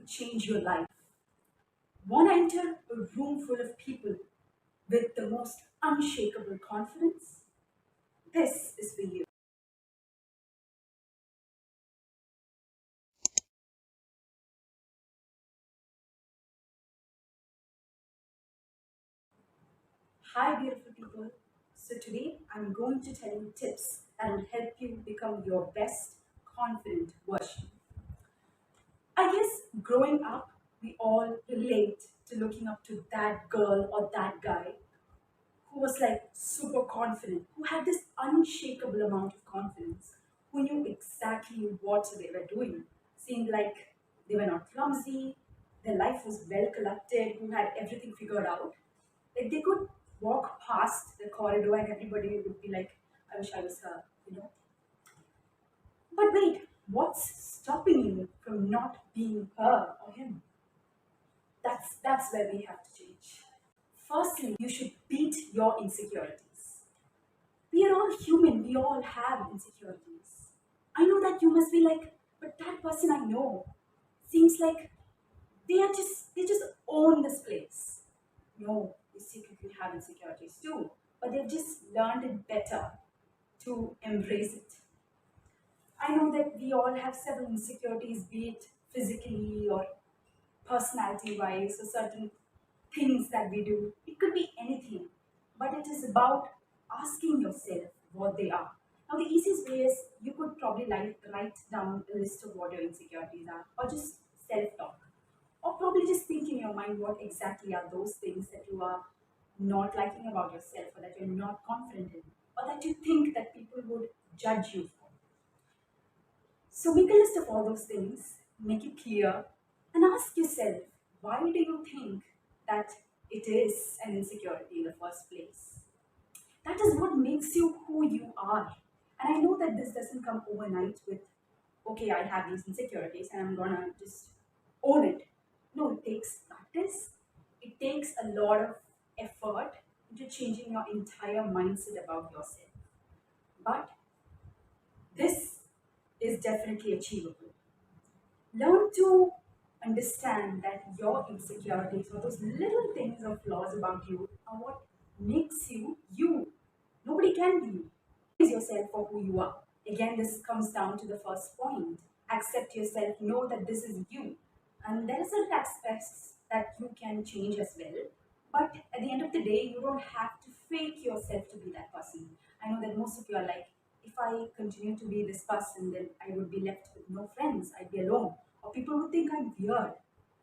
change your life. Want to enter a room full of people with the most unshakable confidence? This is for you. Hi, beautiful people. So, today I'm going to tell you tips that will help you become your best confident version. I guess growing up, we all relate to looking up to that girl or that guy who was like super confident, who had this unshakable amount of confidence, who knew exactly what they were doing, seemed like they were not clumsy, their life was well conducted, who had everything figured out. Like they could walk past the corridor and everybody would be like, I wish I was her. But wait, what's stopping you from not being her or him? That's where we have to change. Firstly, you should beat your insecurities. We are all human, we all have insecurities. I know that you must be like, but that person I know seems like they just own this place. No, they secretly have insecurities too, but they've just learned it better to embrace it. I know that we all have several insecurities, be it physically or personality wise, or certain things that we do. It could be anything, but it is about asking yourself what they are. Now, the easiest way is you could probably write down a list of what your insecurities are, or just self talk, or probably just think in your mind what exactly are those things that you are not liking about yourself, or that you're not confident in, or that you think that people would judge you for. So make a list of all those things, make it clear, and ask yourself, why do you think that it is an insecurity in the first place? That is what makes you who you are. And I know that this doesn't come overnight with, okay, I have these insecurities and I'm gonna just own it. No, it takes practice, it takes a lot of effort into changing your entire mindset about yourself. But this is definitely achievable. Learn to understand that your insecurities or those little things or flaws about you are what makes you you. Nobody can be you. Praise yourself for who you are. Again, this comes down to the first point. Accept yourself, know that this is you. And there are certain aspects that you can change as well. But at the end of the day, you don't have to fake yourself to be that person. I know that most of you are like, if I continue to be this person, then I would be left with no friends, I'd be alone. Or people would think I'm weird.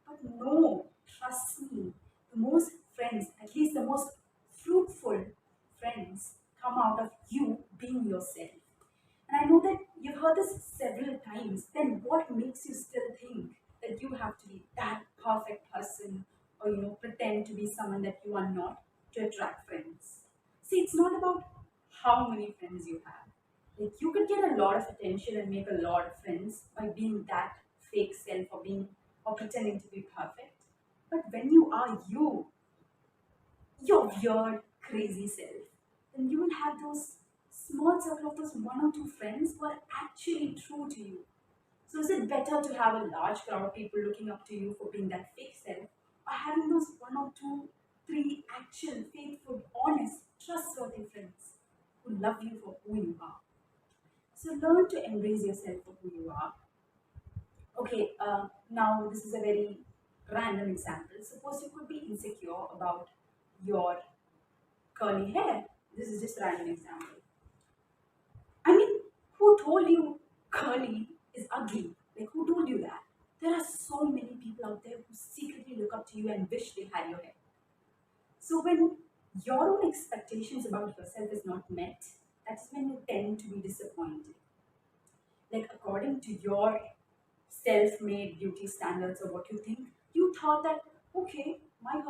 But no, trust me, the most friends, at least the most fruitful friends, come out of you being yourself. And I know that you've heard this several times. Then what makes you still think that you have to be that perfect person, or pretend to be someone that you are not to attract friends? See, it's not about how many friends you have. Like you could get a lot of attention and make a lot of friends by being that fake self, or being or pretending to be perfect. But when you are you, your weird, crazy self, then you will have those small circle of those one or two friends who are actually true to you. So is it better to have a large crowd of people looking up to you for being that fake self, or having those one or two, three actual, faithful, honest, trustworthy friends who love you for who you are? So learn to embrace yourself for who you are. Okay, now this is a very random example. Suppose you could be insecure about your curly hair. This is just a random example. I mean, who told you curly is ugly? Like, who told you that? There are so many people out there who secretly look up to you and wish they had your hair. So, when your own expectations about yourself is not met, that's when you tend to be disappointed. Like, according to your self made beauty standards or what you think, you thought that, okay, my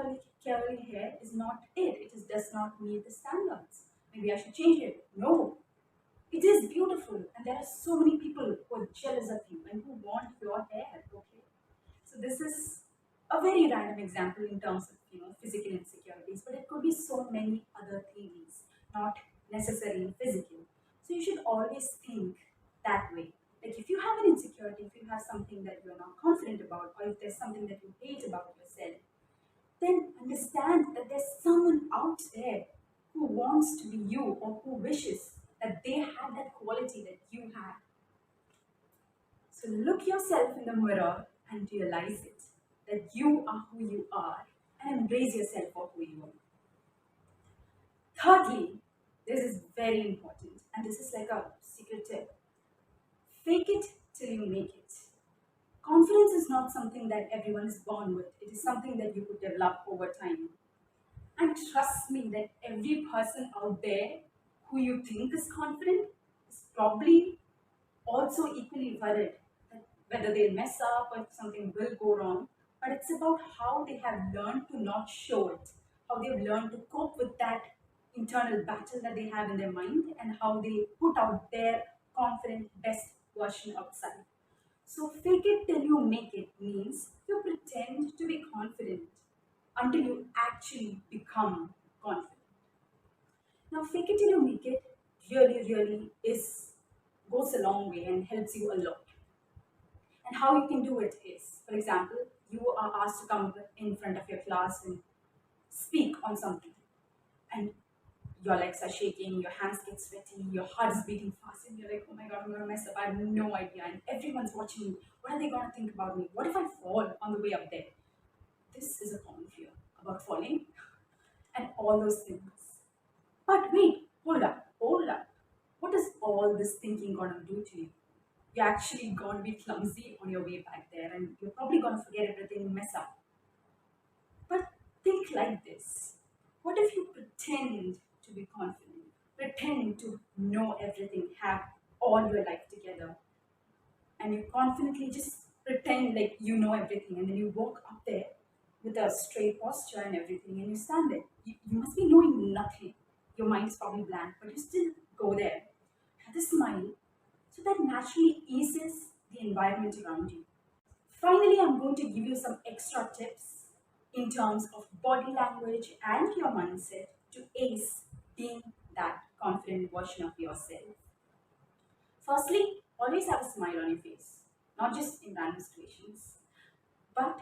curly hair is not it, it is, does not meet the standards. Maybe I should change it. No, it is beautiful, and there are so many people who are jealous of you and who want your hair. Okay, so this is a very random example in terms of physical insecurities, but it could be so many other things, not necessarily physical. So you should always think that way. Like Like if you have an insecurity, if you have something that you're not confident about, or if there's something that you hate about yourself, then understand that there's someone out there who wants to be you or who wishes that they had that quality that you had. So look yourself in the mirror and realize it, that you are who you are, and embrace yourself for who you are. Thirdly, this is very important, and this is like a secret tip. Fake it till you make it. Confidence is not something that everyone is born with. It is something that you could develop over time. And trust me that every person out there who you think is confident is probably also equally worried that whether they mess up or if something will go wrong. But it's about how they have learned to not show it, how they've learned to cope with that internal battle that they have in their mind, and how they put out their confident best version outside. So, fake it till you make it means you pretend to be confident until you actually become confident. Now, fake it till you make it really is goes a long way and helps you a lot. And how you can do it is, for example, you are asked to come in front of your class and speak on something, and your legs are shaking, your hands get sweaty, your heart is beating fast, and you're like, oh my god, I'm gonna mess up. I have no idea, and everyone's watching me. What are they gonna think about me? What if I fall on the way up there? This is a common fear about falling and all those things. But wait, hold up. What is all this thinking gonna do to you? You're actually gonna be clumsy on your way back there, and you're probably gonna forget everything and mess up. But think like this: what if you pretend to be confident, pretend to know everything, have all your life together, and you confidently just pretend like you know everything, and then you walk up there with a straight posture and everything, and you stand there. You must be knowing nothing. Your mind is probably blank, but you still go there. Have a smile, so that naturally eases the environment around you. Finally, I'm going to give you some extra tips in terms of body language and your mindset to ace being that confident version of yourself. Firstly, always have a smile on your face, not just in random situations, but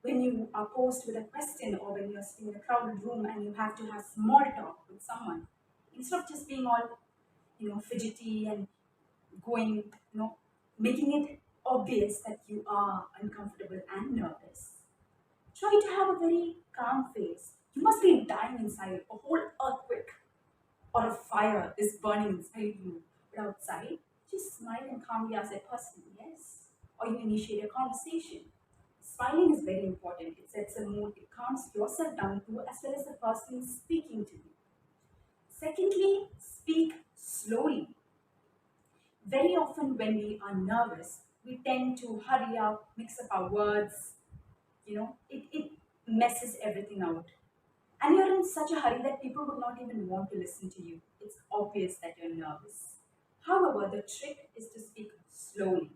when you are posed with a question or when you're sitting in a crowded room and you have to have small talk with someone, instead of just being all fidgety and going, making it obvious that you are uncomfortable and nervous. Try to have a very calm face. You must be dying inside. A whole earthquake or a fire is burning inside you. But outside, just smile and calmly ask that person yes. Or you initiate a conversation. Smiling is very important. It sets a mood, it calms yourself down too, as well as the person speaking to you. Secondly, speak slowly. Very often, when we are nervous, we tend to hurry up, mix up our words, it messes everything out. And you're in such a hurry that people would not even want to listen to you. It's obvious that you're nervous. However, the trick is to speak slowly.